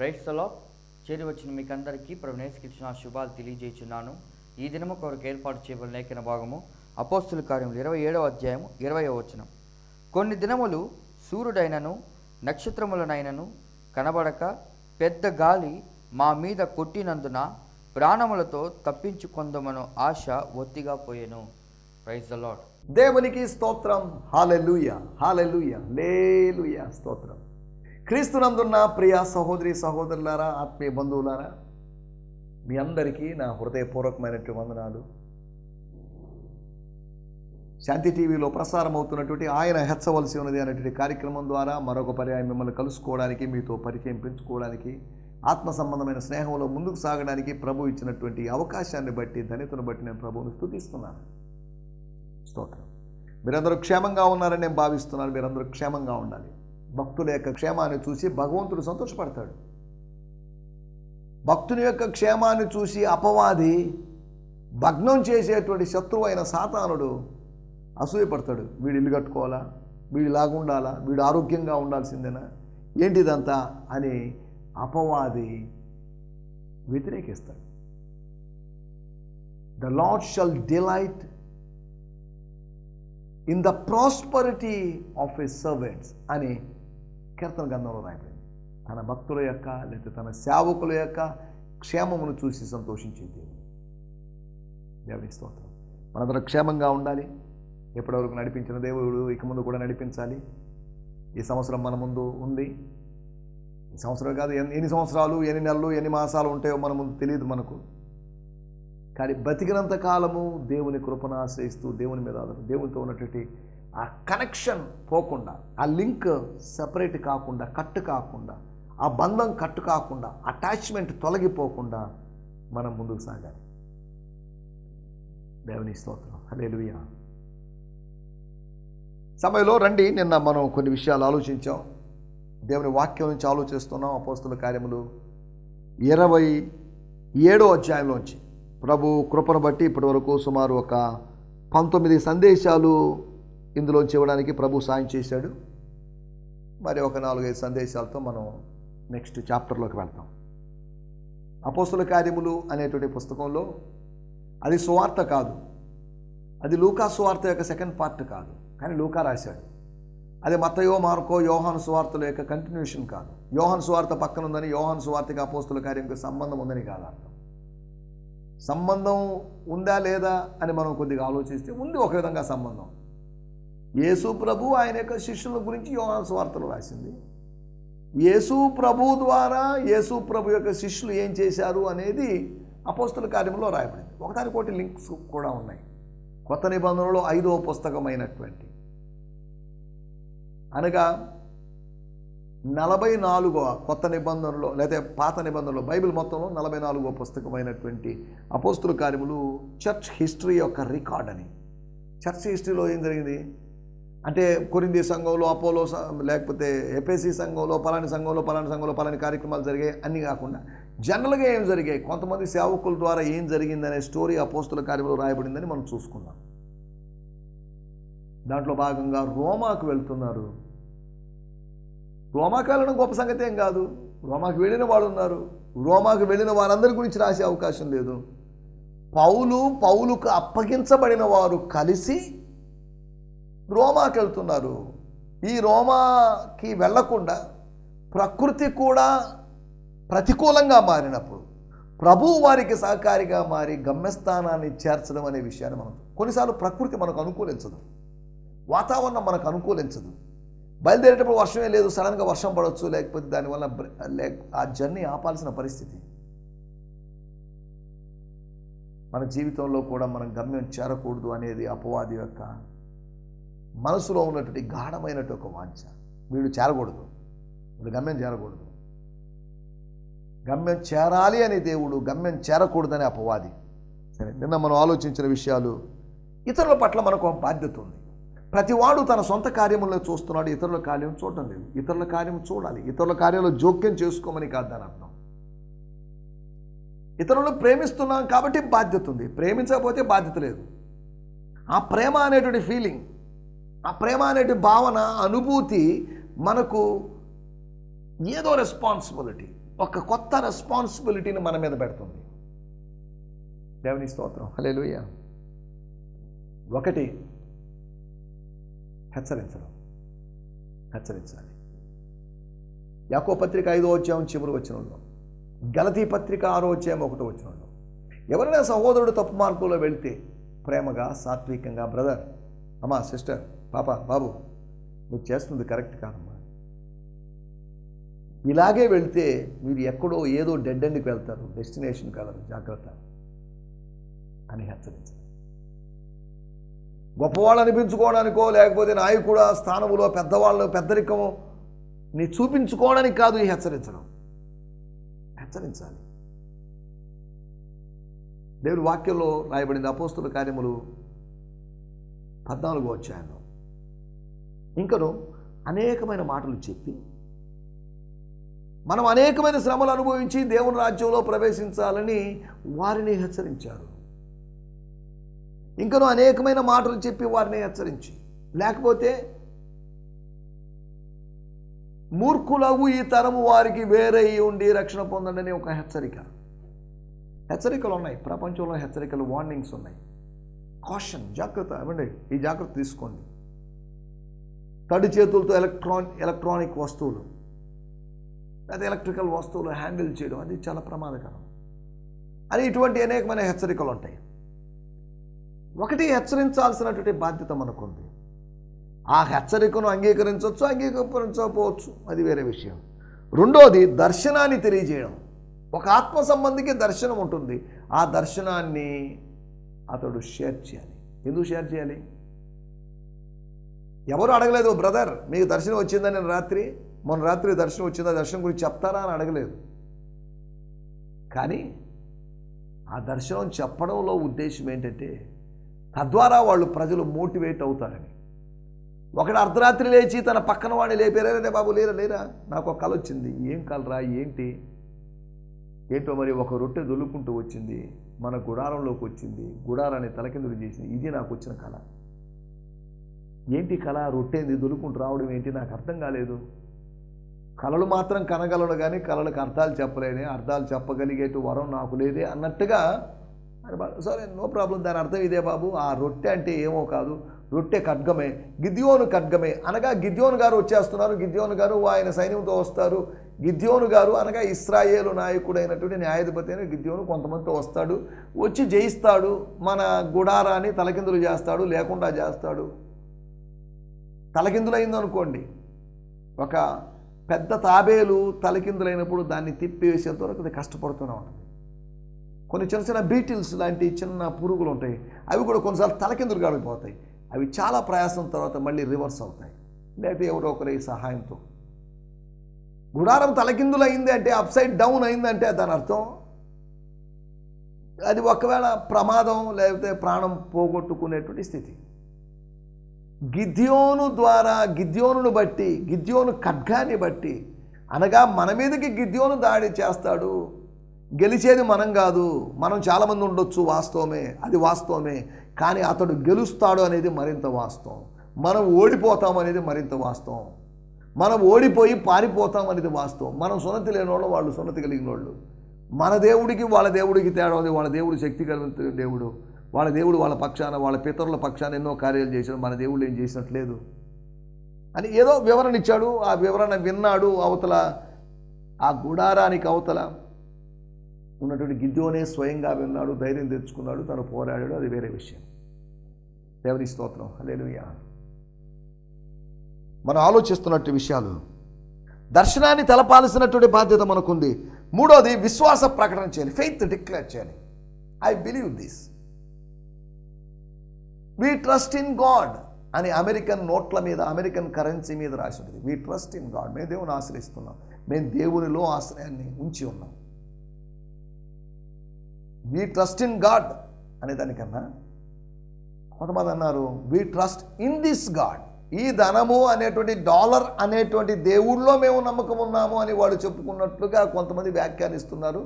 Praise the lord. చేరి వచ్చిన మీకందరికీ ప్రభువైన యేసుక్రీస్తు శుభాలు తెలియజేస్తున్నాను. ఈ దినము కొరకు ఏర్పాటు చేయబడిన లేఖన భాగము అపోస్తలుల కార్యములు 27వ అధ్యాయము 20వ వచనం. కొన్ని దినములు సూర్యుడైనను నక్షత్రములనైనను కనబడక పెద్ద గాలి మా మీద కొట్టినందున ప్రాణములతో తప్పించుకొందమను ఆశ ఒత్తిగా పోయెను. Praise the Lord. దేవునికి స్తోత్రం. హల్లెలూయా, హల్లెలూయా, హల్లెలూయా, స్తోత్రం. క్రీస్తునందున్న ప్రియ సహోదరి సహోదరులారా, ఆత్మీయ బంధువులారా, మీ అందరికీ నా హృదయపూర్వకమైనటువంటి వందనాలు. శాంతి టీవీలో ప్రసారం అవుతున్నటువంటి ఆయన హెచ్చవలసి ఉన్నది అనేటువంటి కార్యక్రమం ద్వారా మరొక పర్యాయం మిమ్మల్ని కలుసుకోవడానికి, మీతో పరిచయం పెంచుకోవడానికి, ఆత్మ సంబంధమైన స్నేహంలో ముందుకు సాగడానికి ప్రభు ఇచ్చినటువంటి అవకాశాన్ని బట్టి, ధన్యతను బట్టి నేను ప్రభువును స్తుతిస్తున్నాను. స్తోత్రం. మీరందరూ క్షేమంగా ఉన్నారని నేను భావిస్తున్నాను. మీరందరూ క్షేమంగా ఉండాలి. భక్తుల యొక్క క్షేమాన్ని చూసి భగవంతుడు సంతోషపడతాడు. భక్తుని యొక్క క్షేమాన్ని చూసి అపవాది, భగ్నం చేసేటువంటి శత్రువు అయిన సాతానుడు అసూయపడతాడు. వీడు ఇల్లు కట్టుకోవాలా, వీడు ఇలాగా ఉండాలా, వీడు ఆరోగ్యంగా ఉండాల్సిందేనా, ఏంటిదంతా అని అపవాది వ్యతిరేకిస్తాడు. The Lord shall delight in the prosperity of his servants అని కీర్తన గ్రంథంలో రాయబడింది. తన భక్తుల యొక్క లేదా తన సేవకుల యొక్క క్షేమమును చూసి సంతోషించే దేవుడు. దేవుని స్తోత్రం. మనందరం క్షేమంగా ఉండాలి. ఎప్పటివరకు నడిపించిన దేవుడు ఇక ముందు కూడా నడిపించాలి. ఈ సంవత్సరం మన ముందు ఉంది. ఈ సంవత్సరం కాదు, ఎన్ని సంవత్సరాలు, ఎన్ని నెలలు, ఎన్ని మాసాలు ఉంటాయో మన ముందు తెలియదు మనకు. కానీ బతికినంత కాలము దేవుని కృపను ఆశ్రయిస్తూ దేవుని మీద దేవునితో ఉన్నటువంటి ఆ కనెక్షన్ పోకుండా, ఆ లింక్ సెపరేట్ కాకుండా, కట్టు కాకుండా, ఆ బంధం కట్టు కాకుండా, అటాచ్మెంట్ తొలగిపోకుండా మనం ముందుకు సాగాలి. దేవుని స్తోత్రం. హల్లెలూయా. సమయంలో రండి, నిన్న మనం కొన్ని విషయాలు ఆలోచించాం. దేవుని వాక్యం నుంచి ఆలోచిస్తున్నాం. అపోస్తలుల కార్యములు 27వ అధ్యాయంలోంచి ప్రభు కృపను బట్టి ఇప్పటి వరకు సుమారు ఒక 19 సందేశాలు ఇందులోంచి ఇవ్వడానికి ప్రభు సాయం చేశాడు. మరి ఒక 4-5 సందేశాలతో మనం నెక్స్ట్ చాప్టర్లోకి వెళ్తాం. అపోస్తలుల కార్యములు అనేటువంటి పుస్తకంలో అది సువార్త కాదు, అది లూకా సువార్త యొక్క సెకండ్ పార్ట్ కాదు, కానీ లూకా రాశాడు. అది మత్తయో, మార్కో, యోహాను సువార్తల యొక్క కంటిన్యూషన్ కాదు. యోహాను సువార్త పక్కన ఉందని యోహాను సువార్తకి అపోస్తలుల కార్యంకి సంబంధం ఉందని కాదు అర్థం. సంబంధం ఉందా లేదా అని మనం కొద్దిగా ఆలోచిస్తే ఉంది. ఒక విధంగా సంబంధం. యేసు ప్రభు ఆయన యొక్క శిష్యుల గురించి యోహాను సువార్తలో రాసింది. యేసు ప్రభు ద్వారా యేసు ప్రభు యొక్క శిష్యులు ఏం చేశారు అనేది అపోస్తలుల కార్యంలో రాయబడింది. ఒకదానికోటి లింక్స్ కూడా ఉన్నాయి. కొత్త నిబంధనలో 5వ పుస్తకమైనటువంటి, అనగా 44వ కొత్త నిబంధనలో లేదా పాత నిబంధనలో, బైబిల్ మొత్తంలో 44వ పుస్తకమైనటువంటి అపోస్తలుల కార్యములు చర్చ్ హిస్టరీ యొక్క రికార్డ్ అని. చర్చ్ హిస్టరీలో ఏం జరిగింది అంటే, కొరింథీ సంఘంలో, అపోలో లేకపోతే ఎఫెసీ సంఘంలో, పలాని సంఘంలో పలాని కార్యక్రమాలు జరిగాయి అన్నీ కాకుండా జనరల్గా ఏం జరిగాయి, కొంతమంది సేవకుల ద్వారా ఏం జరిగిందనే స్టోరీ అపోస్తలుల కార్యములో రాయబడిందని మనం చూసుకున్నాం. దాంట్లో భాగంగా రోమాకు వెళ్తున్నారు. రోమాకు వెళ్ళడం గొప్ప సంగతి ఏం కాదు. రోమాకు వెళ్ళిన వాళ్ళు ఉన్నారు. రోమాకు వెళ్ళిన వారందరి గురించి రాసే అవకాశం లేదు. పౌలుకు అప్పగించబడిన వారు కలిసి రోమాకు వెళ్తున్నారు. ఈ రోమాకి వెళ్లకుండా ప్రకృతి కూడా ప్రతికూలంగా మారినప్పుడు ప్రభువు వారికి సహకారిగా మారి గమ్యస్థానాన్ని చేర్చడం అనే విషయాన్ని మనం, కొన్నిసార్లు ప్రకృతి మనకు అనుకూలించదు, వాతావరణం మనకు అనుకూలించదు. బయలుదేరేటప్పుడు వర్షమే లేదు, సడన్గా వర్షం పడవచ్చు, లేకపోతే దానివల్ల ఆ జర్నీ ఆపాల్సిన పరిస్థితి. మన జీవితంలో కూడా మనం గమ్యం చేరకూడదు అనేది అపవాది యొక్క మనసులో ఉన్నటువంటి గాఢమైనటువంటి ఒక వాంఛ. వీడు చేరకూడదు, వీడు గమ్యం చేరకూడదు. గమ్యం చేరాలి అని దేవుడు, గమ్యం చేరకూడదని అపవాది. సరే, నిన్న మనం ఆలోచించిన విషయాలు, ఇతరుల పట్ల మనకు ఒక బాధ్యత ఉంది. ప్రతివాడు తన సొంత కార్యములను చూస్తున్నాడు, ఇతరుల కార్యం చూడటం లేదు. ఇతరుల కార్యం చూడాలి. ఇతరుల కార్యంలో జోక్యం చేసుకోమని కాదు దాని అర్థం. ఇతరులను ప్రేమిస్తున్నాం కాబట్టి బాధ్యత ఉంది, ప్రేమించకపోతే బాధ్యత లేదు. ఆ ప్రేమ అనేటువంటి ఫీలింగ్, ఆ ప్రేమ అనేటువంటి భావన, అనుభూతి మనకు ఏదో రెస్పాన్సిబిలిటీ. ఒక కొత్త రెస్పాన్సిబిలిటీని మన మీద పెడుతుంది. దేవుని స్తోత్రం, హల్లెలూయా. ఒకటి, హెచ్చరించాలి. యాకోబు పత్రిక 5వ అధ్యాయం చివరి వచనంలో, గలతీ పత్రిక 6వ అధ్యాయం 1వ వచనంలో, ఎవరైనా సహోదరుడు తప్పు మార్గంలో వెళ్తే ప్రేమగా, సాత్వికంగా, బ్రదర్, అమ్మా, సిస్టర్, పాప, బాబు, నువ్వు చేస్తుంది కరెక్ట్ కాదమ్మా, ఇలాగే వెళ్తే మీరు ఎక్కడో ఏదో డెడ్ ఎండ్కి వెళ్తారు, డెస్టినేషన్ కాదు, జాగ్రత్త అని హెచ్చరించాలి. గొప్పవాళ్ళు అనిపించుకోవడానికో లేకపోతే నాయకుడ స్థానములో పెద్దవాళ్ళు పెద్దరికము నీ చూపించుకోవడానికి కాదు ఈ హెచ్చరించాలి. దేవుని వాక్యంలో రాయబడింది అపోస్తుల కార్యములు 14వ అధ్యాయంలో. ఇంకను అనేకమైన మాటలు చెప్పి మనం అనేకమైన శ్రమలు అనుభవించి దేవుని రాజ్యంలో ప్రవేశించాలని వారిని హెచ్చరించారు. ఇంకను అనేకమైన మాటలు చెప్పి వారిని హెచ్చరించి, లేకపోతే మూర్ఖులగు ఈ తరము వారికి వేరే ఉండి రక్షణ పొందండి అని ఒక హెచ్చరికలు ఉన్నాయి. ప్రపంచంలో హెచ్చరికలు, వార్నింగ్స్ ఉన్నాయి. కాషన్, జాగ్రత్త ఇవ్వండి, ఈ జాగ్రత్త తీసుకోండి. తడి చేతులతో ఎలక్ట్రానిక్ వస్తువులు, అది ఎలక్ట్రికల్ వస్తువులు హ్యాండిల్ చేయడం అది చాలా ప్రమాదకరం అని ఇటువంటి అనేకమైన హెచ్చరికలు ఉంటాయి. ఒకటి, హెచ్చరించాల్సినటువంటి బాధ్యత మనకుంది. ఆ హెచ్చరికను అంగీకరించవచ్చు, అంగీకరించకపోవచ్చు, అది వేరే విషయం. రెండోది, దర్శనాన్ని తెలియజేయడం. ఒక ఆత్మ సంబంధికి దర్శనం ఉంటుంది, ఆ దర్శనాన్ని అతడు షేర్ చేయాలి. ఎందుకు షేర్ చేయాలి? ఎవరు అడగలేదు, బ్రదర్ మీకు దర్శనం వచ్చిందని మొన్న రాత్రి దర్శనం వచ్చిందా, దర్శనం గురించి చెప్తారా అని అడగలేదు. కానీ ఆ దర్శనం చెప్పడంలో ఉద్దేశం ఏంటంటే తద్వారా వాళ్ళు ప్రజలు మోటివేట్ అవుతారని. ఒకడు అర్ధరాత్రి లేచి తన పక్కన వాడిని లేపారే, బాబు లేరా నాకు ఒక కల వచ్చింది. ఏం కలరా, ఏంటో మరి, ఒక రొట్టె దొల్లుకుంటూ వచ్చింది, మన గుడారంలోకి వచ్చింది, గుడారాన్ని తలకిందులు చేసింది, ఇది నాకు వచ్చిన కళ. ఏంటి కళ? రొట్టెంది దొల్లుకుంటూ రావడం ఏంటి, నాకు అర్థం కాలేదు. కళలు మాత్రం కనగలను కానీ కళలకు అర్థాలు చెప్పలేనే, అర్థాలు చెప్పగలిగేటు వరం నాకు లేదే అన్నట్టుగా. సరే, నో ప్రాబ్లం, దాని అర్థం ఇదే బాబు, ఆ రొట్టె అంటే ఏమో కాదు, రొట్టె ఖడ్గమే, గిద్యోను ఖడ్గమే అనగా గిద్యోను గారు వచ్చేస్తున్నారు, గిద్యోను గారు ఆయన సైన్యంతో వస్తారు. గిద్యోను గారు అనగా ఇశ్రాయేలు నాయకుడైనటువంటి న్యాయాధిపతి అయిన గిద్యోను కొంతమందితో వస్తాడు, వచ్చి జయిస్తాడు, మన గుడారాన్ని తలకిందులు చేస్తాడు, లేకుండా చేస్తాడు. తలకిందులైంది అనుకోండి, ఒక పెద్ద తాబేలు తలకిందులైనప్పుడు దాన్ని తిప్పివేసేంత వరకు అది కష్టపడుతూనే ఉంటుంది. కొన్ని చిన్న చిన్న బీటిల్స్ లాంటి చిన్న పురుగులు ఉంటాయి, అవి కూడా కొన్నిసార్లు తలకిందులు గాడిపోతాయి. అవి చాలా ప్రయాసం తర్వాత మళ్ళీ రివర్స్ అవుతాయి, లేకపోతే ఎవరో ఒకరి సహాయంతో. గుడారం తలకిందులు అయింది అంటే, అప్సైడ్ డౌన్ అయిందంటే దాని అర్థం అది ఒకవేళ ప్రమాదం లేకపోతే ప్రాణం పోగొట్టుకునేటువంటి స్థితి. గిద్యోనును బట్టి, గిద్యోను ఖడ్గాన్ని బట్టి అనగా మన మీదకి గిద్యోను దాడి చేస్తాడు, గెలిచేది మనం కాదు, మనం చాలామంది ఉండొచ్చు, వాస్తవమే, అది వాస్తవమే. కానీ అతడు గెలుస్తాడు అనేది మరింత వాస్తవం. మనం ఓడిపోతాం అనేది మరింత వాస్తవం. మనం ఓడిపోయి పారిపోతాం అనేది వాస్తవం. మనం సున్నతి లేని వాళ్ళు, వాళ్ళు సున్నతి కలిగిన వాళ్ళు. మన దేవుడికి వాళ్ళ దేవుడికి తేడా ఉంది. వాళ్ళ దేవుడు శక్తి కలిగిన దేవుడు, వాళ్ళ దేవుడు వాళ్ళ పక్షాన, వాళ్ళ పితరుల పక్షాన ఎన్నో కార్యాలు చేశాడు, మన దేవుడు ఏం చేసినట్లేదు అని ఏదో వివరణ ఇచ్చాడు. ఆ వివరణ విన్నాడు. అవతల ఆ గుడారానికి అవతల ఉన్నటువంటి గిద్యోనే స్వయంగా విన్నాడు, ధైర్యం తెచ్చుకున్నాడు, తను పోరాడాడు, అది వేరే విషయం. దేవుని స్తోత్రం, హల్లెలూయా. మనం ఆలోచిస్తున్నట్టు విషయాలు, దర్శనాన్ని తెలపాల్సినటువంటి బాధ్యత మనకుంది. మూడోది, విశ్వాస ప్రకటన చేయాలి, ఫెయిత్ డిక్లేర్ చేయాలి. I believe this, we trust in God అని అమెరికన్ నోట్ల మీద, అమెరికన్ కరెన్సీ మీద రాసి ఉంటుంది. వి ట్రస్ట్ ఇన్ గాడ్, మేము దేవుని ఆశ్రయిస్తున్నాం, మేము దేవునిలో ఆశ్రయాన్ని ఉంచి ఉన్నాం. వి ట్రస్ట్ ఇన్ గాడ్ అనే దానికన్నా కొంతమంది అన్నారు we trust in this God, ఈ ధనము అనేటువంటి డాలర్ అనేటువంటి దేవుళ్ళలో మేము నమ్మకం ఉన్నాము అని వాళ్ళు చెప్పుకున్నట్లుగా కొంతమంది వ్యాఖ్యానిస్తున్నారు,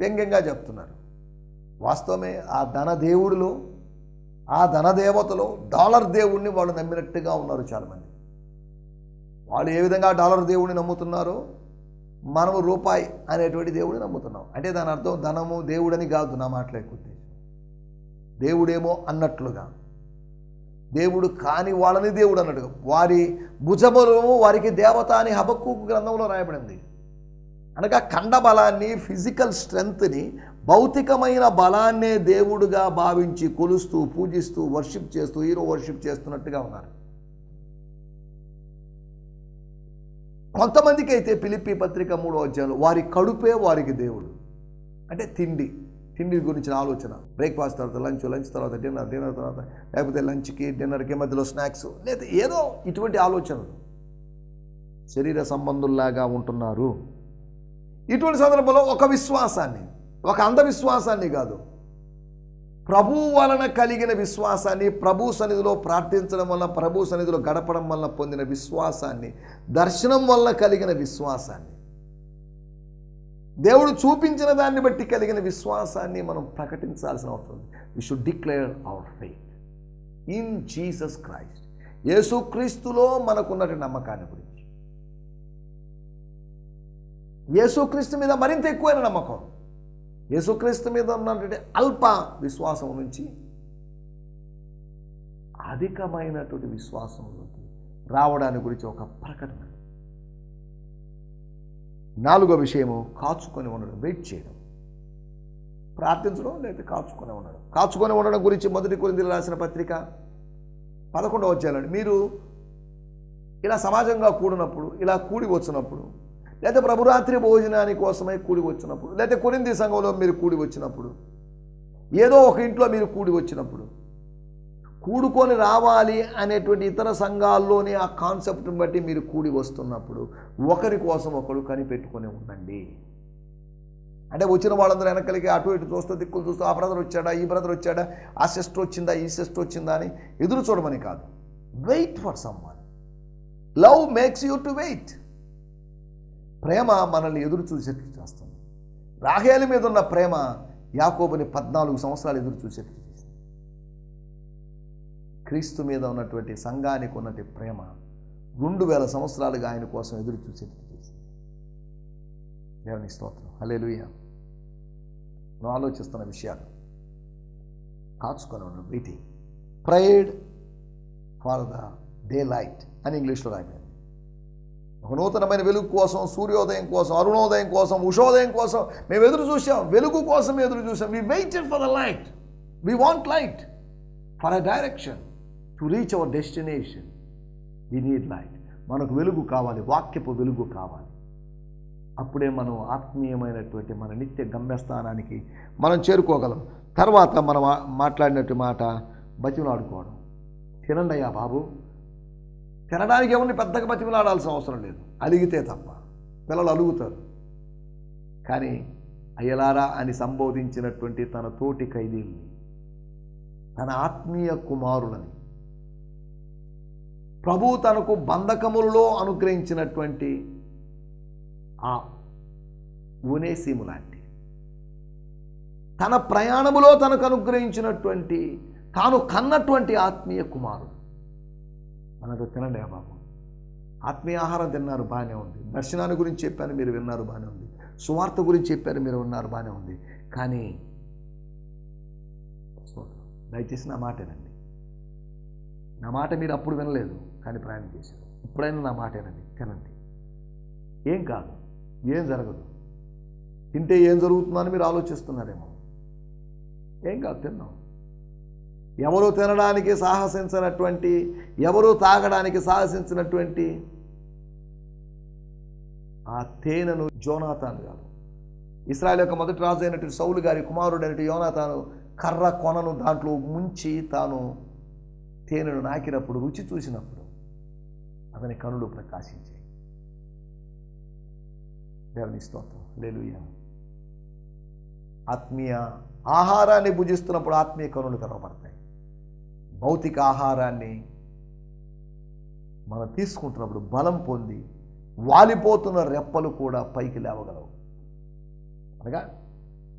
వ్యంగ్యంగా చెప్తున్నారు. వాస్తవమే, ఆ ధన దేవుడిలో, ఆ ధన దేవతలో డాలర్ దేవుడిని వాళ్ళు నమ్మినట్టుగా ఉన్నారు చాలామంది. వాళ్ళు ఏ విధంగా డాలర్ దేవుడిని నమ్ముతున్నారో మనము రూపాయి అనేటువంటి దేవుడు నమ్ముతున్నాం. అంటే దాని అర్థం ధనము దేవుడని కాదు నా మాటలేకు ఉద్దేశం. దేవుడేమో అన్నట్లుగా, దేవుడు కాని వాళ్ళని దేవుడు అన్నట్టుగా, వారి భుజబలము వారికి దేవత అని హబక్కూకు గ్రంథంలో రాయబడింది. అనగా ఖండ బలాన్ని, ఫిజికల్ స్ట్రెంగ్త్ని, భౌతికమైన బలాన్నే దేవుడుగా భావించి కొలుస్తూ, పూజిస్తూ, వర్షిప్ చేస్తూ, హీరో వర్షిప్ చేస్తున్నట్టుగా ఉన్నారు. కొంతమందికి అయితే ఫిలిప్పీ పత్రిక 3వ అధ్యాయంలో వారి కడుపే వారికి దేవుడు. అంటే తిండి గురించిన ఆలోచన. బ్రేక్ఫాస్ట్ తర్వాత లంచ్, లంచ్ తర్వాత డిన్నర్, డిన్నర్ తర్వాత లేకపోతే లంచ్కి డిన్నర్కి మధ్యలో స్నాక్స్, లేదా ఏదో ఇటువంటి ఆలోచనలు శరీర సంబంధుల్లాగా ఉంటున్నారు. ఇటువంటి సందర్భంలో ఒక విశ్వాసాన్ని, ఒక అంధవిశ్వాసాన్ని కాదు, ప్రభు వలన కలిగిన విశ్వాసాన్ని, ప్రభు సన్నిధిలో ప్రార్థించడం వల్ల, ప్రభు సన్నిధిలో గడపడం వల్ల పొందిన విశ్వాసాన్ని, దర్శనం వల్ల కలిగిన విశ్వాసాన్ని, దేవుడు చూపించిన దాన్ని బట్టి కలిగిన విశ్వాసాన్ని మనం ప్రకటించాల్సిన అవసరం ఉంది. We should declare our faith in Jesus Christ. యేసుక్రీస్తులో మనకున్నటువంటి నమ్మకాన్ని గురించి, యేసుక్రీస్తు మీద మరింత ఎక్కువైన నమ్మకం, యేసుక్రీస్తు మీద ఉన్నటువంటి అల్ప విశ్వాసం నుంచి అధికమైనటువంటి విశ్వాసంలోకి రావడానికి గురించి ఒక ప్రకటన. 4వ విషయము కాచుకొని ఉండడం, వెయిట్ చేయడం, ప్రార్థించడం లేదా కాచుకొని ఉండడం. కాచుకొని ఉండడం గురించి 1 కొరింథీయులకు రాసిన పత్రిక 11వ అధ్యాయంలో మీరు ఇలా సమాజంగా కూడినప్పుడు, ఇలా కూడి వచ్చినప్పుడు, లేదా ప్రభురాత్రి భోజనాని కోసమై కూడి వచ్చినప్పుడు, లేదా కొరింథీ సంఘంలో మీరు కూడి వచ్చినప్పుడు, ఏదో ఒక ఇంట్లో మీరు కూడి వచ్చినప్పుడు, కూడుకొని రావాలి అనేటువంటి ఇతర సంఘాల్లోని ఆ కాన్సెప్ట్ని బట్టి మీరు కూడి వస్తున్నప్పుడు ఒకరి కోసం ఒకరు కనిపెట్టుకొని ఉండండి. అంటే వచ్చిన వాళ్ళందరూ వెనకలికి అటు ఇటు చూస్తూ, దిక్కులు చూస్తూ, ఆ బ్రదర్ వచ్చాడా, ఈ బ్రదర్ వచ్చాడా, ఆ సిస్టర్ వచ్చిందా, ఈ సిస్టర్ వచ్చిందా అని ఎదురు చూడమని కాదు. Wait for someone. Love makes you to wait. ప్రేమ మనల్ని ఎదురు చూసేట్లు చేస్తుంది. రాహేలు మీద ఉన్న ప్రేమ యాకోబుని 14 సంవత్సరాలు ఎదురు చూసేట్లు చేస్తుంది. క్రీస్తు మీద ఉన్నటువంటి సంఘానికి ఉన్నటువంటి ప్రేమ 2000 సంవత్సరాలుగా ఆయన కోసం ఎదురు చూసేట్లు చేసింది. దేవుని స్తోత్రం, హల్లెలూయా. నువ్వు ఆలోచిస్తున్న విషయాలు కాచుకొని ఉండడం, waiting. Prayed for the day light అని ఇంగ్లీష్లో రాయబడింది. ఒక నూతనమైన వెలుగు కోసం, సూర్యోదయం కోసం, అరుణోదయం కోసం, ఉషోదయం కోసం మేము ఎదురు చూసాం. వెలుగు కోసం ఎదురు చూసాం. We waited for the light. We want light for a direction to reach our destination. We need light. మనకు వెలుగు కావాలి, వాక్యపు వెలుగు కావాలి. అప్పుడే మనం ఆత్మీయమైనటువంటి మన నిత్య గమ్యస్థానానికి మనం చేరుకోగలం. తర్వాత మనం మాట్లాడినట్టు మాట బతిమలాడుకోవడం. తినండి అయ్యా బాబు. తినడానికి ఎవరిని పెద్దగా బతిమలాడాల్సిన అవసరం లేదు, అలిగితే తప్ప. పిల్లలు అలుగుతారు. కానీ అయ్యలారా అని సంబోధించినటువంటి తన తోటి ఖైదీల్ని, తన ఆత్మీయ కుమారులని, ప్రభు తనకు బంధకములలో అనుగ్రహించినటువంటి ఆ ఒనేసిము లాంటి, తన ప్రయాణములో తనకు అనుగ్రహించినటువంటి, తాను కన్నటువంటి ఆత్మీయ కుమారుడు మనతో తినండి బాబు. ఆత్మీయ ఆహారం తిన్నారు, బాగానే ఉంది. దర్శనాన్ని గురించి చెప్పాను, మీరు విన్నారు, బాగానే ఉంది. సువార్త గురించి చెప్పారు, మీరు విన్నారు, బాగానే ఉంది. కానీ దయచేసి నా మాటేనండి. నా మాట మీరు అప్పుడు వినలేదు, కానీ ప్రయాణం చేశారు. ఇప్పుడైనా నా మాటేనండి, తినండి. ఏం కాదు, ఏం జరగదు. తింటే ఏం జరుగుతుందని మీరు ఆలోచిస్తున్నారేమో. ఏం కాదు, తిన్నాం. ఎవరు తినడానికి సాహసించినటువంటి, ఎవరు తాగడానికి సాహసించినటువంటి ఆ తేనెను జోనాతాను గారు, ఇశ్రాయేలు యొక్క మొదటి రాజు అయినటువంటి సౌలు గారి కుమారుడైనటువంటి యోనాతాను కర్ర కొనను దాంట్లో ముంచి తాను తేనెను నాకినప్పుడు, రుచి చూసినప్పుడు అతని కనులు ప్రకాశించాయి. దేవుని స్తోత్రం, హల్లెలూయా. ఆత్మీయ ఆహారాన్ని భుజిస్తున్నప్పుడు ఆత్మీయ కనులు తెరవబడతాయి. భౌతిక ఆహారాన్ని మనం తీసుకుంటున్నప్పుడు బలం పొంది వాలిపోతున్న రెప్పలు కూడా పైకి లేవగలవు. అనగా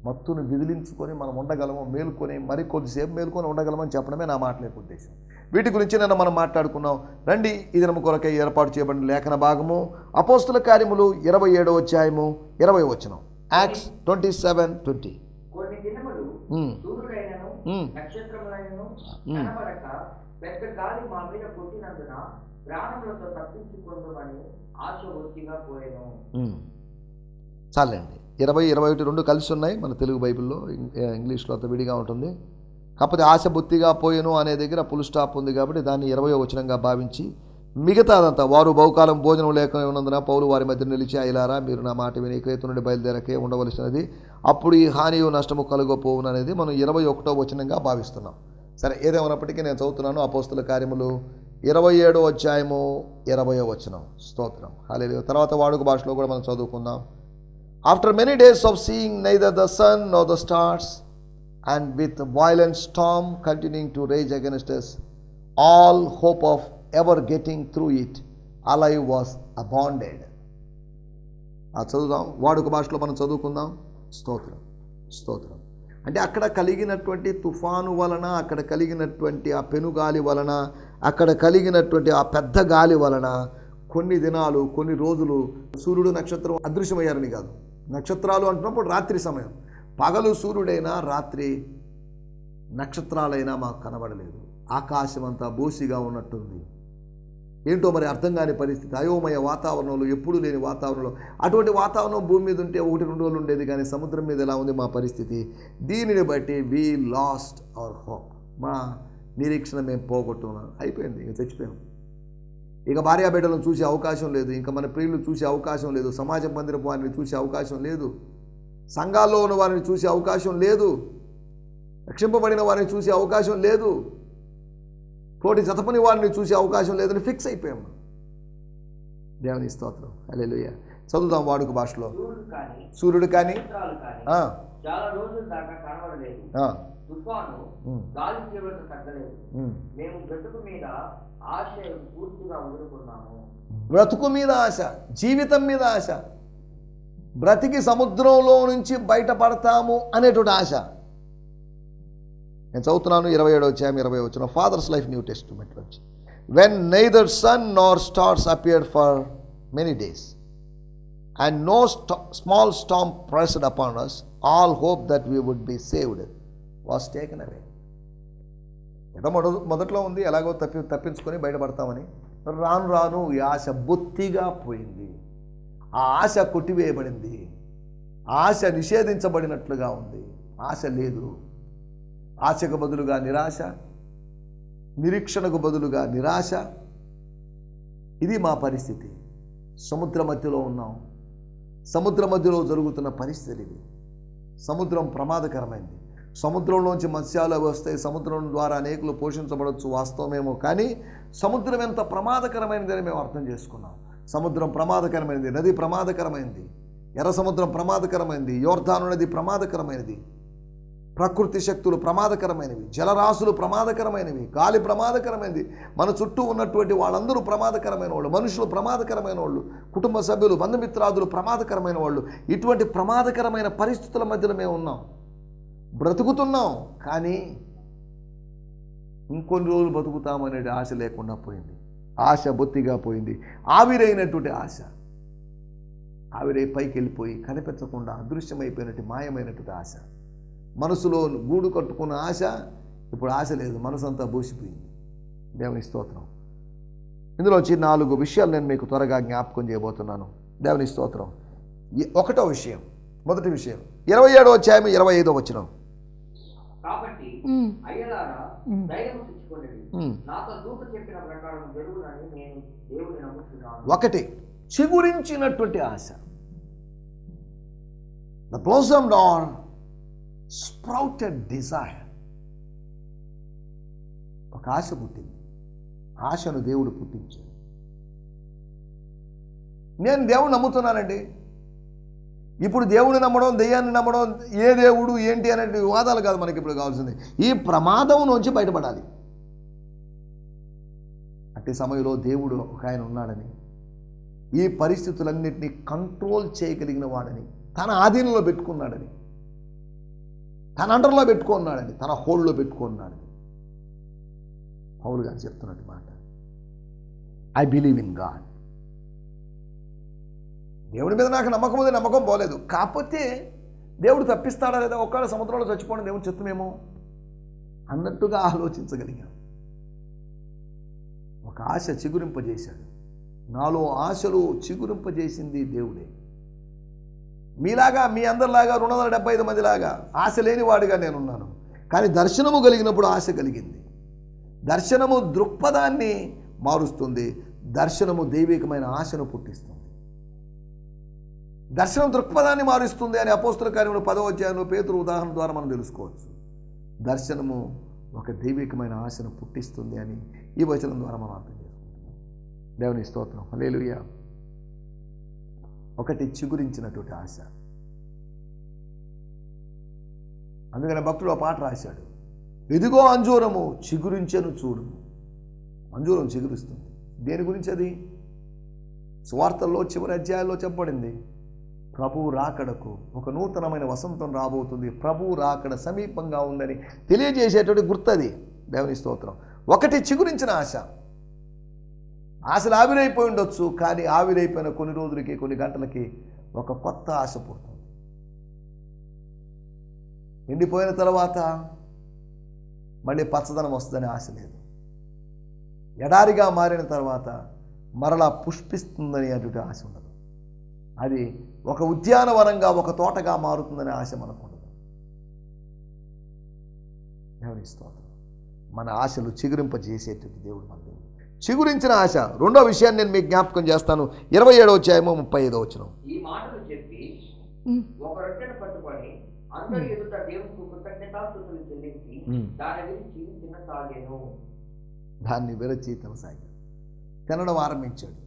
మత్తును విదిలించుకొని మనం ఉండగలము, మేలుకొని మరి కొద్దిసేపు మేలుకొని ఉండగలమని చెప్పడమే నా మాటలేక ఉద్దేశం. వీటి గురించి నిన్న మనం మాట్లాడుకున్నాం. రండి, ఈ దినము కొరకై ఏర్పాటు చేయబడిన లేఖన భాగము అపోస్తుల కార్యములు 27వ అధ్యాయము 20వ వచనం. యాక్ట్స్ 27:20. కొన్ని దినములు సూర్యుడైనను నక్షత్రములైనను కనబడక పెద్ద గాలి మా మీద కొట్టినందున ప్రాణములతో తప్పించుకొందుమని ఆశ ఒత్తిగా పోయెను. చాలండి. 20, 21 రెండు కలిసి ఉన్నాయి మన తెలుగు బైబిల్లో. ఇంగ్లీష్లో అంత విడిగా ఉంటుంది. కాకపోతే ఆశ బొత్తిగా పోయెను అనే దగ్గర ఫుల్ స్టాప్ ఉంది కాబట్టి దాన్ని 20వ వచనంగా భావించి మిగతాదంతా వారు బహుకాలం భోజనం లేక ఉన్నందున పౌలు వారి మధ్య నిలిచి, అయలారా మీరు నా మాట విని క్రేతు నుండి బయలుదేరకే ఉండవలసినది, అప్పుడు ఈ హానియు నష్టము కలుగపోవును అనేది మనం 21వ వచనంగా భావిస్తున్నాం. సరే, ఏదేమైనప్పటికీ నేను చదువుతున్నాను. అపోస్తుల కార్యములు 27వ అధ్యాయము 20వ వచనం. స్తోత్రం, హల్లెలూయా. తర్వాత వాడుక భాషలో కూడా మనం చదువుకుందాం. After many days of seeing neither the sun nor the stars, and with violent storm continuing to rage against us, all hope of ever getting through it alive was abandoned. చదువుదాం, వాడుక భాషలో మనం చదువుకుందాం. స్తోత్రం, స్తోత్రం. అంటే అక్కడ కలిగినటువంటి తుఫాను వలన, అక్కడ కలిగినటువంటి ఆ పెనుగాలి వలన, అక్కడ కలిగినటువంటి ఆ పెద్ద గాలి వలన కొన్ని దినాలు, కొన్ని రోజులు సూర్యుడు నక్షత్రం అదృశ్యమయ్యారని కాదు. నక్షత్రాలు అంటున్నప్పుడు రాత్రి సమయం, పగలు సూర్యుడైనా రాత్రి నక్షత్రాలైనా మాకు కనబడలేదు. ఆకాశం అంతా బోసిగా ఉన్నట్టుంది. ఏంటో మరి అర్థం కాని పరిస్థితి, అయోమయ వాతావరణంలో, ఎప్పుడు లేని వాతావరణంలో. అటువంటి వాతావరణం భూమి మీద ఉంటే 1-2 రోజులు ఉండేది, కానీ సముద్రం మీద ఎలా ఉంది మా పరిస్థితి. దీనిని బట్టి వీ లాస్ట్ అవర్ హోప్, మా నిరీక్షణ మేము పోగొట్టుకున్నాం. అయిపోయింది, ఇక చచ్చిపోయాం. ఇక భార్యాబిడ్డలను చూసే అవకాశం లేదు, ఇంకా మన ప్రియులు చూసే అవకాశం లేదు, సమాజ మందిరపు వారిని చూసే అవకాశం లేదు, సంఘాల్లో ఉన్న వారిని చూసే అవకాశం లేదు, రక్షింపబడిన వారిని చూసే అవకాశం లేదు, తోటి జతపని వారిని చూసే అవకాశం లేదని ఫిక్స్ అయిపోయాం. దేవుని స్తోత్రం, హల్లెలూయా. చదువుదాం వాడుక భాషలో. సూర్యుడు కానీ చాలా రోజుల దాకా కనబడలేదు, తుఫాను గాలి తీవ్రత తగ్గలేదు, మేము బ్రతుకు మీద ఆశ పూర్తిగా వదులుకున్నాము. బ్రతుకు మీద ఆశ, జీవితం మీద ఆశ, బ్రతికి సముద్రంలో నుంచి బయటపడతాము అనేటువంటి ఆశ. నేను చదువుతున్నాను 27వ అధ్యాయం 20వ వచనం. ఫాదర్స్ లైఫ్ న్యూ టెస్టిమెంట్ నుంచి. When neither sun Nar stars appeared for many days and no small storm pressed upon us, all hope that we would be saved was taken away. ఏదో మొదట్లో ఉంది, ఎలాగో తప్పించుకొని బయటపడతామని. రాను రాను ఈ ఆశ బొత్తిగా పోయింది. ఆ ఆశ కొట్టివేయబడింది, ఆశ నిషేధించబడినట్లుగా ఉంది. ఆశ లేదు. ఆశకు బదులుగా నిరాశ, నిరీక్షణకు బదులుగా నిరాశ. ఇది మా పరిస్థితి. సముద్ర మధ్యలో ఉన్నాం. సముద్ర మధ్యలో జరుగుతున్న పరిస్థితి ఇది. సముద్రం ప్రమాదకరమైంది. సముద్రంలోంచి మత్స్యాలు వస్తాయి, సముద్రం ద్వారా అనేకులు పోషించబడవచ్చు, వాస్తవమేమో. కానీ సముద్రం ఎంత ప్రమాదకరమైనదని మేము అర్థం చేసుకున్నాం. సముద్రం ప్రమాదకరమైనది, నది ప్రమాదకరమైనది, ఎర్ర సముద్రం ప్రమాదకరమైనది, యోర్దాను నది ప్రమాదకరమైనది, ప్రకృతి శక్తులు ప్రమాదకరమైనవి, జలరాశులు ప్రమాదకరమైనవి, గాలి ప్రమాదకరమైనది, మన చుట్టూ ఉన్నటువంటి వాళ్ళందరూ ప్రమాదకరమైన వాళ్ళు, మనుషులు ప్రమాదకరమైన వాళ్ళు, కుటుంబ సభ్యులు, బంధుమిత్రాదులు ప్రమాదకరమైన వాళ్ళు. ఇటువంటి ప్రమాదకరమైన పరిస్థితుల మధ్యలో మేము ఉన్నాం, బ్రతుకుతున్నాం. కానీ ఇంకొన్ని రోజులు బతుకుతామనే ఆశ లేకుండా పోయింది. ఆశ బొత్తిగా పోయింది. ఆవిరైనటువంటి ఆశ, ఆవిరై పైకి వెళ్ళిపోయి కనిపించకుండా అదృశ్యమైపోయినట్టు మాయమైనటువంటి ఆశ. మనసులో గూడు కట్టుకున్న ఆశ ఇప్పుడు ఆశ లేదు, మనసు అంతా బూసిపోయింది. దేవుని స్తోత్రం. ఇందులోంచి 4 విషయాలు నేను మీకు త్వరగా జ్ఞాపకం చేయబోతున్నాను. దేవుని స్తోత్రం. 1వ విషయం, మొదటి విషయం 27వ అధ్యాయం 25వ వచనం. కాబట్టి అయ్యలారా ధైర్యం తెచ్చుకోండి, నాతో దూత చెప్పిన ప్రకారం జరుగునని నేను దేవుని నమ్ముతున్నాను. 1 చిగురించినటువంటి ఆశ. The blossomed or sprouted desire. ఒక ఆశ పుట్టింది. ఆశను దేవుడు పుట్టించాడు. నేను దేవుడు నమ్ముతున్నానండి. ఇప్పుడు దేవుడిని నమ్మడం, దెయ్యాన్ని నమ్మడం, ఏ దేవుడు ఏంటి అనే వివాదాలు కాదు మనకి ఇప్పుడు కావాల్సింది. ఈ ప్రమాదం నుంచి బయటపడాలి. అట్టి సమయంలో దేవుడు ఒక ఆయన ఉన్నాడని, ఈ పరిస్థితులన్నింటినీ కంట్రోల్ చేయగలిగిన వాడని, తన ఆధీనంలో పెట్టుకున్నాడని, తన అండర్లో పెట్టుకున్నాడని, తన హోల్డ్లో పెట్టుకున్నాడని. పౌలు గారు చెప్తున్నట్టు మాట. I believe in God. దేవుడి మీద నాకు నమ్మకం ఉంది, నమ్మకం పోలేదు. కాకపోతే దేవుడు తప్పిస్తాడా లేదా, ఒక్కవేళ సముద్రంలో చచ్చిపోవడం దేవుడు చిత్తమేమో అన్నట్టుగా ఆలోచించగలిగాం. ఒక ఆశ చిగురింపజేశాడు. నాలో ఆశలు చిగురింపజేసింది దేవుడే. మీలాగా, మీ అందరిలాగా 275 మందిలాగా ఆశ లేనివాడిగా నేనున్నాను. కానీ దర్శనము కలిగినప్పుడు ఆశ కలిగింది. దర్శనము దృక్పథాన్ని మారుస్తుంది. దర్శనము దైవికమైన ఆశను పుట్టిస్తుంది. దర్శనం దృక్పథాన్ని మారుస్తుంది అని అపోస్తల కార్యములు 10వ అధ్యాయంలో పేతురు ఉదాహరణ ద్వారా మనం తెలుసుకోవచ్చు. దర్శనము ఒక దైవికమైన ఆశను పుట్టిస్తుంది అని ఈ వచనం ద్వారా మనం అర్థం చేసుకుంటున్నాం. దేవుని స్తోత్రం. హల్లెలూయా. ఒకటి చిగురించినటువంటి ఆశ. అందుకని భక్తుడు ఆ పాట రాశాడు, ఇదిగో అంజూరము చిగురించెను చూడు. అంజూరం చిగురిస్తుంది. దేని గురించి అది? సువార్తల్లో చివరి అధ్యాయాల్లో చెప్పబడింది. ప్రభువు రాకడకు ఒక నూతనమైన వసంతం రాబోతుంది, ప్రభువు రాకడ సమీపంగా ఉందని తెలియజేసేటువంటి గుర్తది. దేవుని స్తోత్రం. ఒకటి చిగురించిన ఆశ. ఆశలు ఆవిరైపోయి ఉండొచ్చు, కానీ ఆవిరైపోయిన కొన్ని రోజులకి, కొన్ని గంటలకి ఒక కొత్త ఆశ పుడుతుంది. ఎండిపోయిన తర్వాత మళ్ళీ పచ్చదనం వస్తుందని ఆశ లేదు. ఎడారిగా మారిన తర్వాత మరలా పుష్పిస్తుందని అటువంటి ఆశ ఉండదు. అది ఒక ఉద్యానవనంగా, ఒక తోటగా మారుతుందనే ఆశ మనకు ఉండదు. దేవుని స్తోత్రం. మన ఆశలు చిగురింపజేసేటువంటి దేవుడు మన దేవుడు. చిగురించిన ఆశ. రెండో విషయాన్ని నేను మీకు జ్ఞాపకం చేస్తాను. 27వ అధ్యాయము 35వ వచనం. ఈ మాటలు చెప్పి ఒక రొట్టెను పట్టుకొని అందరి ఎదుట దేవునికి కృతజ్ఞతాస్తుతులు చెల్లించి దాన్ని విరచి తినసాగాడు. తినడం ఆరంభించాడు.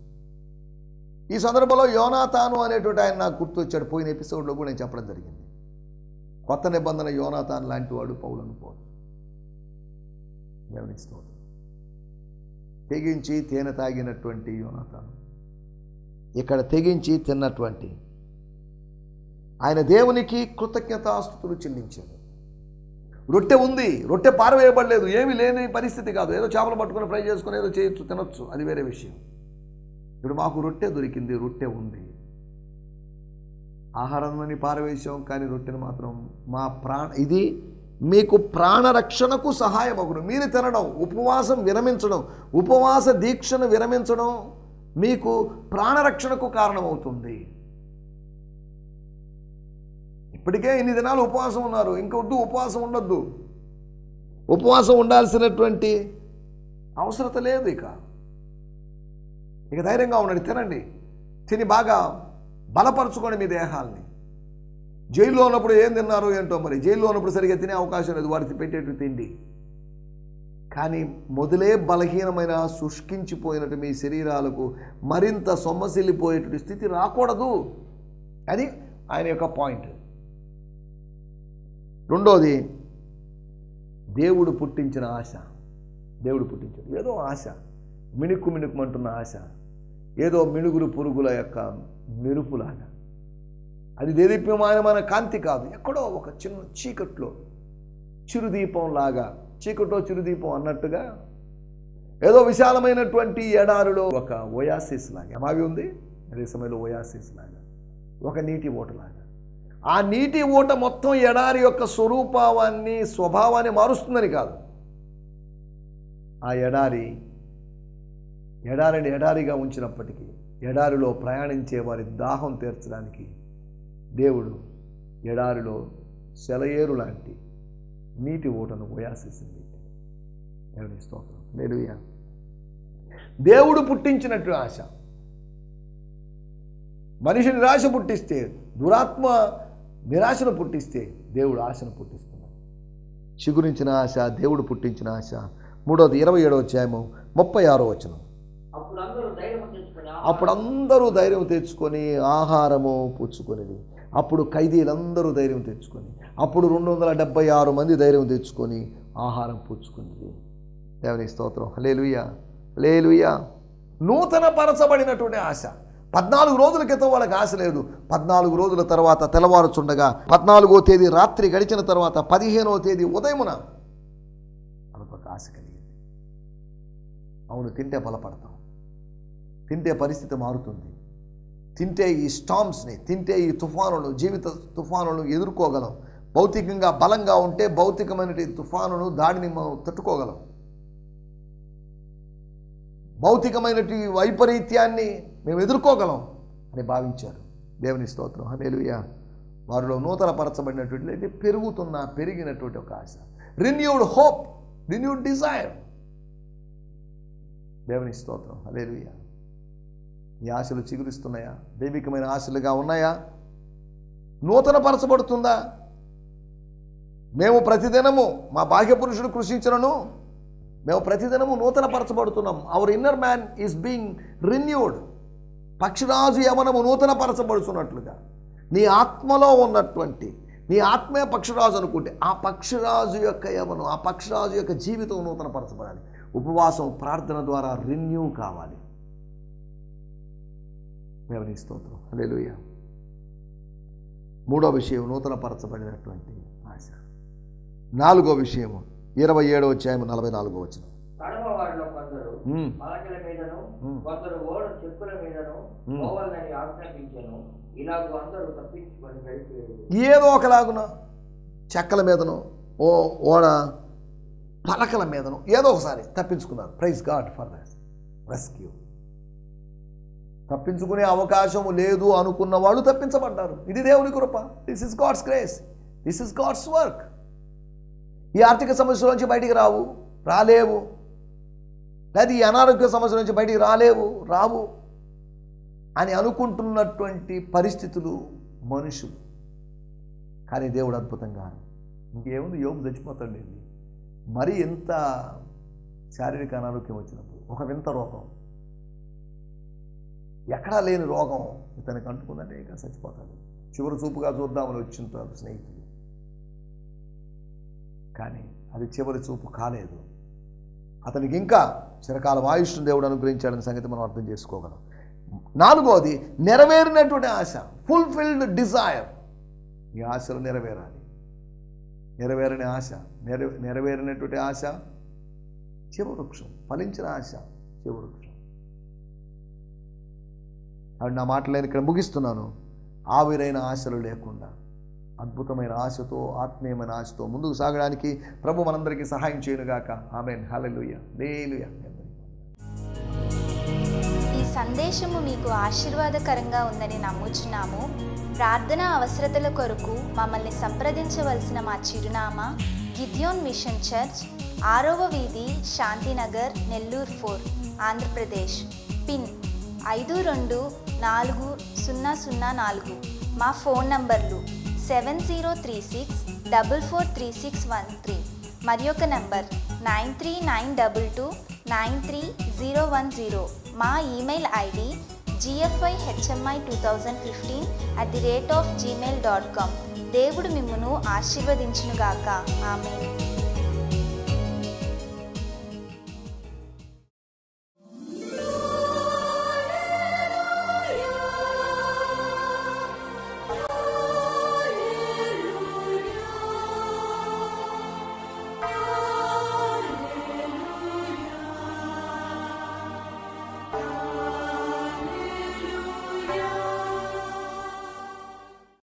ఈ సందర్భంలో యోనాతాను అనేటువంటి ఆయన నాకు గుర్తొచ్చాడు. పోయిన ఎపిసోడ్లో కూడా నేను చెప్పడం జరిగింది. కొత్త నిబంధన యోనాతాను లాంటి వాడు పౌలు అనుకోడు. దేవుని స్తోత్రం. తెగించి తేనె తాగినటువంటి యోనాతాను ఇక్కడ తెగించి తిన్నటువంటి ఆయన దేవునికి కృతజ్ఞతాస్తుతులు చెల్లించాడు. రొట్టె ఉంది, రొట్టె పారవేయబడలేదు, ఏమీ లేని పరిస్థితి కాదు. ఏదో చేపలు పట్టుకొని ఫ్రై చేసుకుని ఏదో చేయొచ్చు, తినొచ్చు, అది వేరే విషయం. ఇప్పుడు మాకు రొట్టె దొరికింది, రొట్టె ఉంది. ఆహారాన్ని పారవేశాం, కానీ రొట్టెను మాత్రం మా ఇది మీకు ప్రాణరక్షణకు సహాయమగును. మీరు తినడం, ఉపవాసం విరమించడం, ఉపవాస దీక్షను విరమించడం మీకు ప్రాణరక్షణకు కారణమవుతుంది. ఇప్పటికే ఇన్ని దినాలు ఉపవాసం ఉన్నారు, ఇంకొద్దు, ఉపవాసం ఉండొద్దు. ఉపవాసం ఉండాల్సినటువంటి అవసరత లేదు. ఇక ధైర్యంగా ఉండండి, తినండి, తిని బాగా బలపరచుకోండి మీ దేహాల్ని. జైల్లో ఉన్నప్పుడు ఏం తిన్నారో ఏంటో మరి. జైల్లో ఉన్నప్పుడు సరిగ్గా తినే అవకాశం లేదు, వారికి పెట్టేట్టు తిండి. కానీ మొదలే బలహీనమైన శుష్కించిపోయినట్టు మీ శరీరాలకు మరింత సొమ్మసిల్లిపోయేటువంటి స్థితి రాకూడదు. అది ఆయన యొక్క పాయింట్. రెండోది, దేవుడు పుట్టించిన ఆశ. దేవుడు పుట్టించాడు ఏదో ఆశ, మిణుకుమంటున్న ఆశ, ఏదో మిణుగురు పురుగుల యొక్క మెరుపులాగా. అది దేదీప్యమానమైన కాంతి కాదు, ఎక్కడో ఒక చిన్న చీకట్లో చిరుదీపం లాగా, చీకట్లో చిరుదీపం అన్నట్టుగా ఏదో విశాలమైనటువంటి ఎడారిలో ఒక ఓయాసిస్ లాగా. ఏమావి ఉంది అదే సమయంలో ఓయాసిస్ లాగా, ఒక నీటి ఓటలాగా. ఆ నీటి ఓట మొత్తం ఎడారి యొక్క స్వరూపాన్ని, స్వభావాన్ని మారుస్తుందని కాదు. ఆ ఎడారిని ఎడారిగా ఉంచినప్పటికీ ఎడారిలో ప్రయాణించే వారి దాహం తీర్చడానికి దేవుడు ఎడారిలో సెలయేరు లాంటి నీటి ఓటను ఓయాసిస్ని పెట్టాడు. దేవుని స్తోత్రం. హల్లెలూయా. దేవుడు పుట్టించినట్టు ఆశ. మనిషి నిరాశ పుట్టిస్తే, దురాత్మ నిరాశను పుట్టిస్తే, దేవుడు ఆశను పుట్టిస్తున్నాడు. చిగురించిన ఆశ, దేవుడు పుట్టించిన ఆశ. మూడోది 27వ అధ్యాయము 36వ వచనం. అప్పుడు అందరూ ధైర్యం తెచ్చుకొని ఆహారము పుచ్చుకొనిది. అప్పుడు ఖైదీలందరూ ధైర్యం తెచ్చుకొని, అప్పుడు 276 మంది ధైర్యం తెచ్చుకొని ఆహారం పుచ్చుకున్నది. దేవుని స్తోత్రం. హల్లెలూయా, హల్లెలూయా. నూతన పరచబడినటువంటి ఆశ. 14 రోజుల క్రితం వాళ్ళకి ఆశ లేదు. 14 రోజుల తర్వాత తెల్లవారుచుండగా 14వ తేదీ రాత్రి గడిచిన తర్వాత 15వ తేదీ ఉదయమున వాళ్ళకు ఆశ కలిగింది. అవును, తింటే బలపడతాం, తింటే పరిస్థితి మారుతుంది, తింటే ఈ స్టామ్స్ని, తింటే ఈ తుఫానులు, జీవిత తుఫానులను ఎదుర్కోగలం. భౌతికంగా బలంగా ఉంటే భౌతికమైన తుఫానును, దాడిని మనం తట్టుకోగలం. భౌతికమైన వైపరీత్యాన్ని మేము ఎదుర్కోగలం అని భావించారు. దేవుని స్తోత్రం, హల్లెలూయా. వారిలో నూతనపరచబడినటువంటి పెరిగినటువంటి ఒక ఆశ, రిన్యూడ్ హోప్, రిన్యూడ్ డిజైర్. దేవుని స్తోత్రం, హల్లెలూయా. ఈ ఆశలు చిగురిస్తున్నాయా? దైవికమైన ఆశలుగా ఉన్నాయా? నూతనపరచబడుతుందా? మేము ప్రతిదినము, మా బాహ్య పురుషుడు కృషించను, మేము ప్రతిదినము నూతనపరచబడుతున్నాం. Our inner man is being renewed. పక్షిరాజు యవనము నూతనపరచబడుతున్నట్లుగా నీ ఆత్మలో ఉన్నటువంటి, నీ ఆత్మే పక్షిరాజు అనుకుంటే ఆ పక్షిరాజు యొక్క యవనం, ఆ పక్షిరాజు యొక్క జీవితం నూతనపరచబడాలి. ఉపవాసం, ప్రార్థన ద్వారా రిన్యూ కావాలి. దేవుని స్తోత్రం, హల్లెలూయా. మూడో విషయం నూతనపరచబడినటువంటి ఆశ. నాలుగో విషయము 27వ అధ్యాయం 44వ వచనం. కడమ వారిలో కొందరు పలకల మీదను కొందరు ఓడ చెక్కుల మీదను పోవాలని ఆజ్ఞాపించెను. ఇలాగ అందరూ తప్పించుకొని వెళ్ళిపోయారు. ఏదో ఒకలాగున చెక్కల మీదను, ఓడ పలకల మీదను ఏదో ఒకసారి తప్పించుకున్నారు. Praise God for that rescue. తప్పించుకునే అవకాశం లేదు అనుకున్న వాళ్ళు తప్పించబడ్డారు. ఇది దేవుని కృప. This is God's grace, this is God's work. ఈ ఆర్థిక సమస్యల నుంచి బయటికి రాలేవు, లేదా ఈ అనారోగ్య సమస్యల నుంచి బయటికి రావు అని అనుకుంటున్నటువంటి పరిస్థితులు మనుషులు. కానీ దేవుడు అద్భుతంగా, ఇంకేముంది, యోబు చచ్చిపోతాడు. మరి ఎంత శారీరక అనారోగ్యం వచ్చినప్పుడు, ఒక వింత రోగం, ఎక్కడా లేని రోగం ఇతనికి అంటుకుందంటే ఇక చచ్చిపోతాడు. చివరి చూపుగా చూద్దామని వచ్చింటారు స్నేహితులు, కానీ అది చివరి చూపు కాలేదు. అతనికి ఇంకా చిరకాలం ఆయుష్ను దేవుడు అనుగ్రహించాడని సంగతి మనం అర్థం చేసుకోగలం. నాలుగోది నెరవేరినటువంటి ఆశ, ఫుల్ఫిల్డ్ డిజైర్. ఈ ఆశలు నెరవేరాలి. నెరవేరని ఆశ, నెరవేరినటువంటి ఆశ జీవవృక్షం, ఫలించిన ఆశ జీవవృక్షం. అవి నా మాటలను ఇక్కడ ముగిస్తున్నాను. ఆవిరైన ఆశలు లేకుండా అద్భుతమైన ఆశతో, ఆత్మీయమైన ఆశతో ముందుకు సాగడానికి ప్రభు మనందరికీ సహాయం చేయనుగాక. ఆమేన్, హల్లెలూయా, హల్లెలూయా. ఈ సందేశము మీకు ఆశీర్వాదకరంగా ఉందని నమ్ముచున్నాము. ప్రార్థనా అవసరతల కొరకు మమ్మల్ని సంప్రదించవలసిన మా చిరునామా గిద్యోన్ మిషన్ చర్చ్, 6వ వీధి, శాంతినగర్, నెల్లూరు 4, ఆంధ్రప్రదేశ్. పిన్ 524004. మా ఫోన్ నంబర్లు 7036443613 మరి ఒక నంబర్ 9392293010. మా ఈమెయిల్ ఐడి gfihmi2015@gmail.com. దేవుడు మిమ్మును ఆశీర్వదించునుగాక. ఆమేన్.